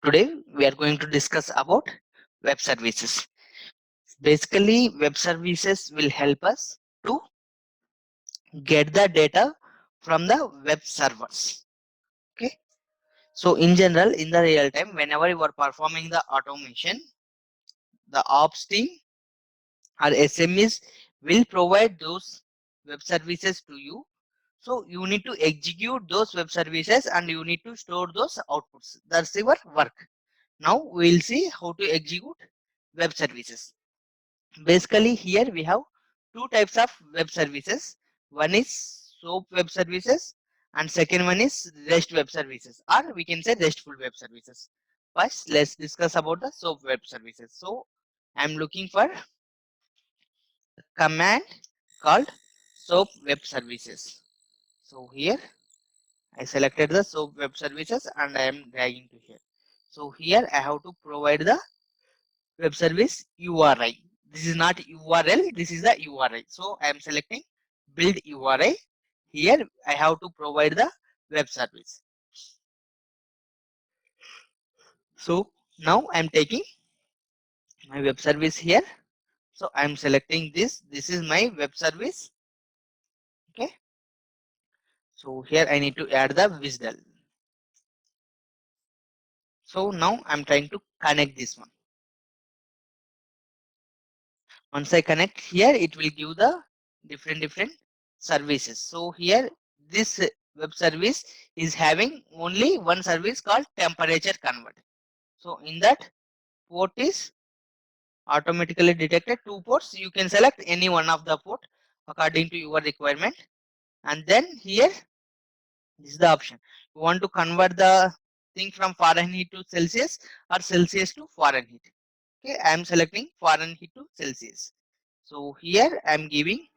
Today we are going to discuss about web services. Basically, web services will help us to get the data from the web servers. Okay. So in general, in the real time, whenever you are performing the automation, the ops team or SMEs will provide those web services to you. So you need to execute those web services and you need to store those outputs. That's your work. Now we will see how to execute web services. Basically, here we have two types of web services. One is SOAP web services and second one is REST web services, or we can say RESTful web services. First, let's discuss about the SOAP web services. So I'm looking for command called SOAP web services. So here I selected the SOAP web services and I am dragging to here. So here I have to provide the web service URI. This is not URL, this is the URI. So I am selecting build URI. Here I have to provide the web service. So now I am taking my web service here. So I am selecting this. This is my web service. Okay. So here I need to add the WSDL. So now I'm trying to connect this one. Once I connect here, it will give the different services. So here this web service is having only one service called temperature convert. So in that port is automatically detected two ports. You can select any one of the port according to your requirement. And then here this is the option. You want to convert the thing from Fahrenheit to Celsius or Celsius to Fahrenheit. Okay, I am selecting Fahrenheit to Celsius. So here I am giving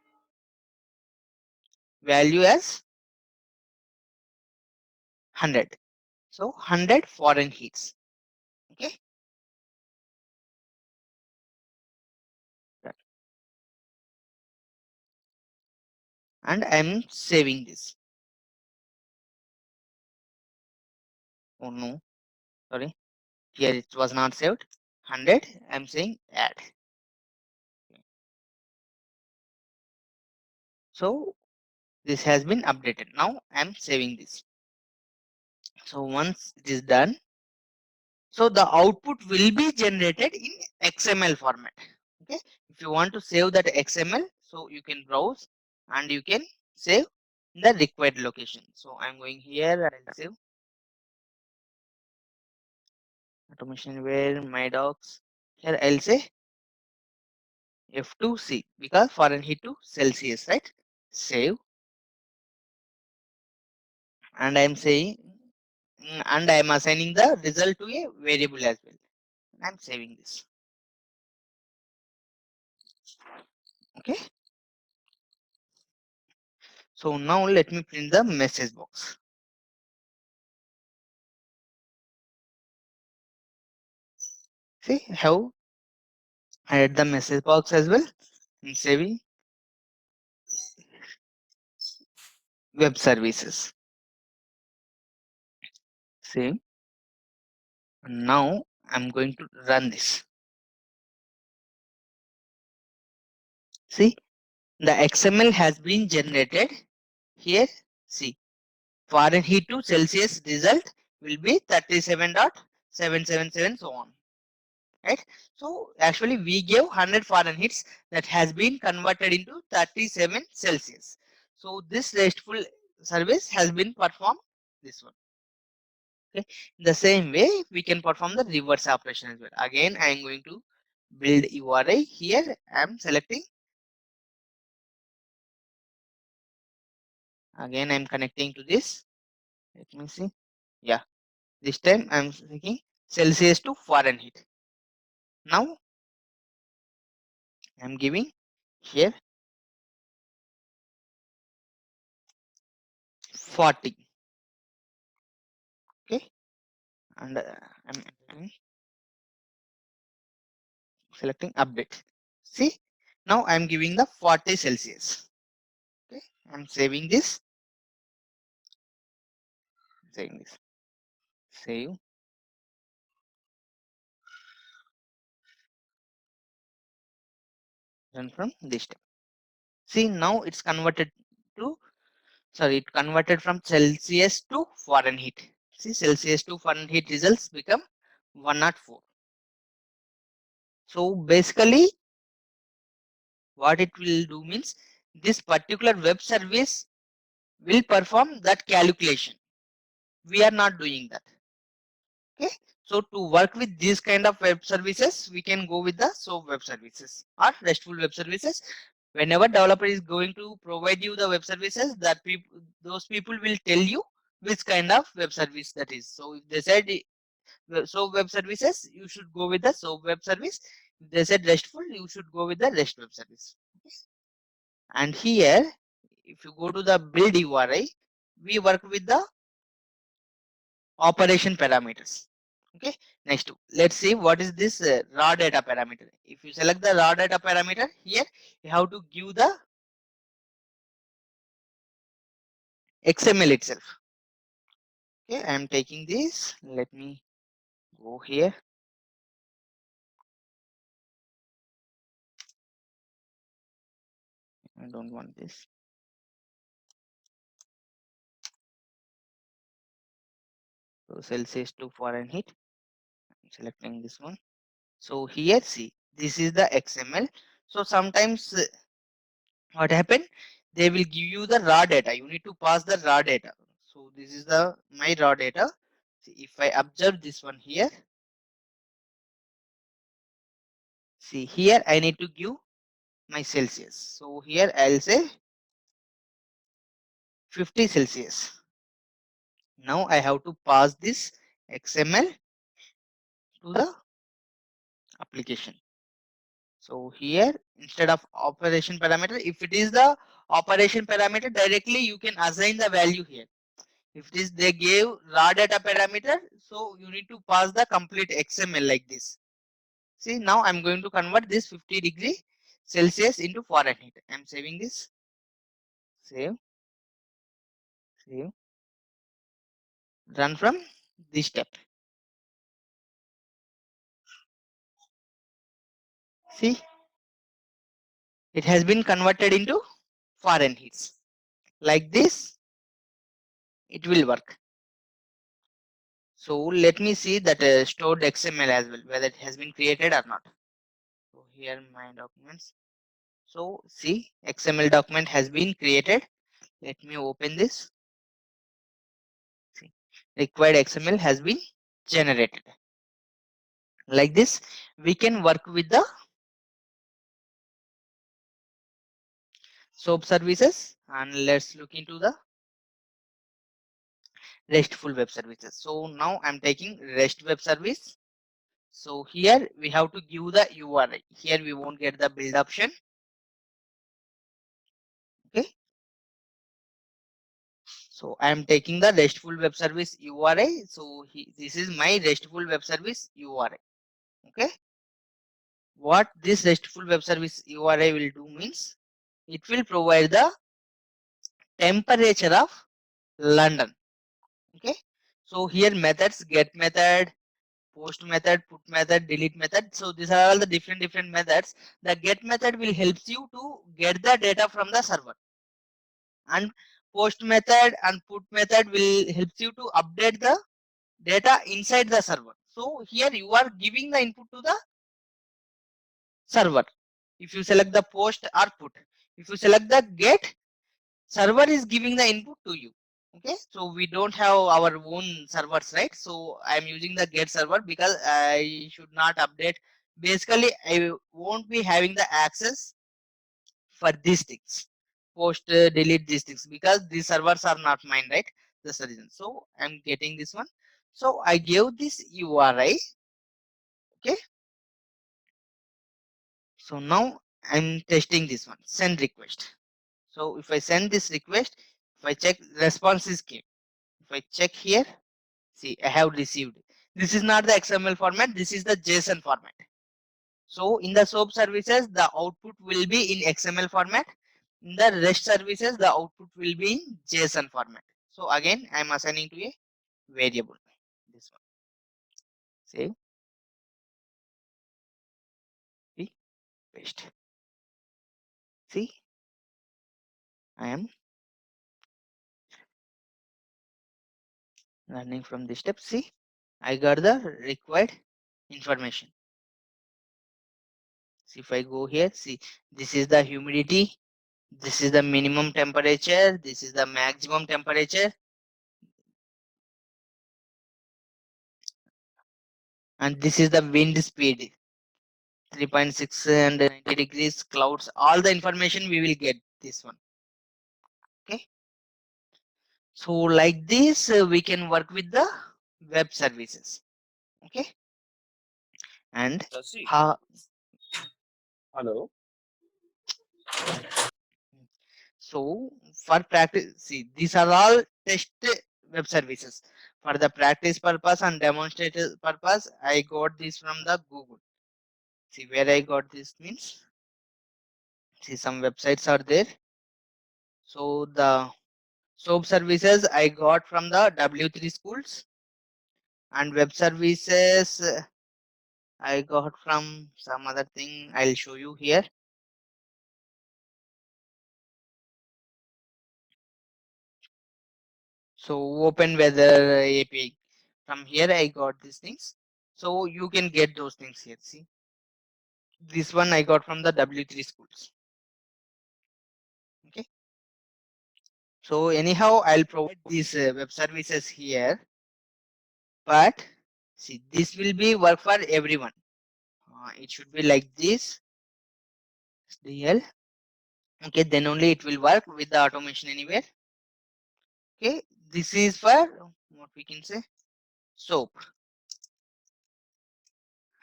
value as 100. So 100 Fahrenheit. Okay. And I am saving this. Oh no, sorry. Here it was not saved. 100. I am saying add. So this has been updated. Now I am saving this. So once it is done, so the output will be generated in XML format. Okay. If you want to save that XML, so you can browse and you can save the required location. So I'm going here and I'll save automation where my docs. Here I'll say F2C because Fahrenheit to Celsius, right? Save. And I'm saying and I'm assigning the result to a variable as well. I'm saving this. Okay. So now let me print the message box. See how I add the message box as well. I'm saving web services. Save. And now I'm going to run this. See, the XML has been generated. Here, see, Fahrenheit to Celsius result will be 37.777 so on. Right? So actually we gave 100 Fahrenheit that has been converted into 37 Celsius. So this RESTful service has been performed this one. Okay. In the same way, we can perform the reverse operation as well. Again, I am going to build URI. Here I am selecting. Again, I am connecting to this. Let me see. Yeah. This time I am thinking Celsius to Fahrenheit. Now I am giving here 40. Okay. And I'm selecting update. See, now I'm giving the 40 Celsius. Okay, I'm saving this, saving this, save. run from this step. See, now it's converted to, sorry, it converted from Celsius to Fahrenheit. See, Celsius to Fahrenheit results become 104. So basically what it will do means this particular web service will perform that calculation. We are not doing that. Okay. So to work with these kind of web services, we can go with the SOAP web services or RESTful web services. Whenever developer is going to provide you the web services, that people, those people will tell you which kind of web service that is. So if they said SOAP web services, you should go with the SOAP web service. If they said RESTful, you should go with the REST web service. And here, if you go to the build URI, we work with the operation parameters. Okay. Next, let's see what is this raw data parameter. If you select the raw data parameter here, you have to give the XML itself. Okay, I am taking this. Let me go here. I don't want this. So Celsius to Fahrenheit. I'm selecting this one. So here, see, this is the XML. So sometimes what happen? They will give you the raw data. You need to pass the raw data. So this is the my raw data. See, if I observe this one here, see here I need to give my Celsius. So here I'll say 50 Celsius. Now I have to pass this XML to the application. So here instead of operation parameter, if it is the operation parameter directly, you can assign the value here. If this they gave raw data parameter, so you need to pass the complete XML like this. See, now I'm going to convert this 50 degree Celsius into Fahrenheit. I'm saving this. Save, save, run from this step. See, it has been converted into Fahrenheit. Like this, it will work. So let me see that stored XML as well, whether it has been created or not. So here my documents. So see, XML document has been created. Let me open this. See, required XML has been generated. Like this, we can work with the SOAP services, and let's look into the RESTful web services. So now I'm taking REST web service. So here we have to give the URI. Here we won't get the build option. Okay. So I am taking the RESTful web service URI. So this is my RESTful web service URI. Okay. What this RESTful web service URI will do means it will provide the temperature of London. Okay. So here methods, get method, post method, put method, delete method. So these are all the different methods. The get method will help you to get the data from the server, and post method and put method will help you to update the data inside the server. So here you are giving the input to the server. If you select the post or put, if you select the get, server is giving the input to you. Okay, so we don't have our own servers, right? So I'm using the get server because I should not update. Basically, I won't be having the access for these things, post, delete these things, because these servers are not mine, right? That's the reason. So I'm getting this one. So I gave this URI. Okay. So now I'm testing this one, send request. So if I send this request, if I check responses came, if I check here, see, I have received. This is not the XML format. This is the JSON format. So in the SOAP services, the output will be in XML format. In the REST services, the output will be in JSON format. So again, I am assigning to a variable. This one. Save. Paste. See, I am learning from this step. See, I got the required information. See, if I go here, see, this is the humidity, this is the minimum temperature, this is the maximum temperature, and this is the wind speed, 3.6 and 90 degrees, clouds, all the information we will get this one. Okay. So like this, we can work with the web services. Okay. And how? Hello. So for practice, see, these are all test web services. For the practice purpose and demonstrative purpose, I got this from the Google. See where I got this means. See, some websites are there. So the soap services I got from the W3 schools, and web services I got from some other thing. I'll show you here. So open weather API. From here I got these things. So you can get those things here. See, this one I got from the W3 schools. Okay. So anyhow, I'll provide these web services here, but see, this will be work for everyone. It should be like this. DL. Okay, then only it will work with the automation anywhere. Okay, this is for what we can say soap,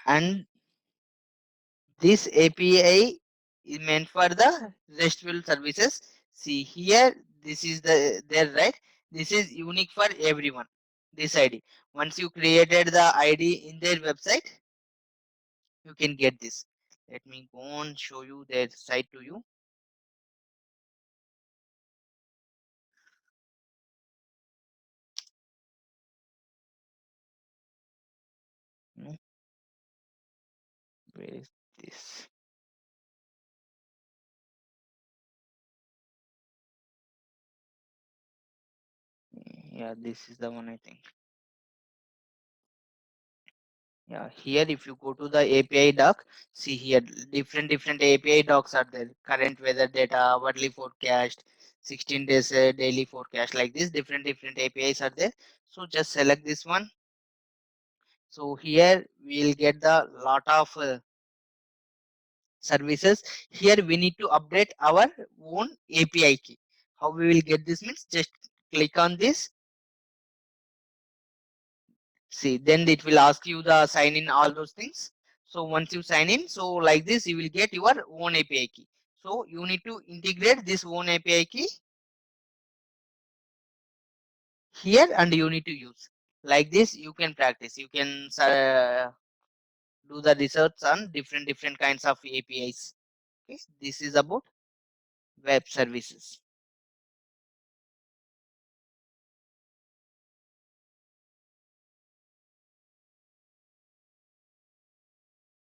and this API is meant for the RESTful services. See here, this is the there, right? This is unique for everyone. This ID. Once you created the ID in their website, you can get this. Let me go on show you their site to you. No, where is this? Yeah, this is the one I think. Yeah, here if you go to the API doc, see here different API docs are there. Current weather data, hourly forecast, 16 days daily forecast, like this different APIs are there. So just select this one. So here we'll get the lot of services. Here we need to update our own API key. How we will get this means just click on this. See, then it will ask you the sign in, all those things. So once you sign in, so like this, you will get your own API key. So you need to integrate this own API key here, and you need to use like this. You can practice. You can do the research on different kinds of APIs. Okay, this is about web services.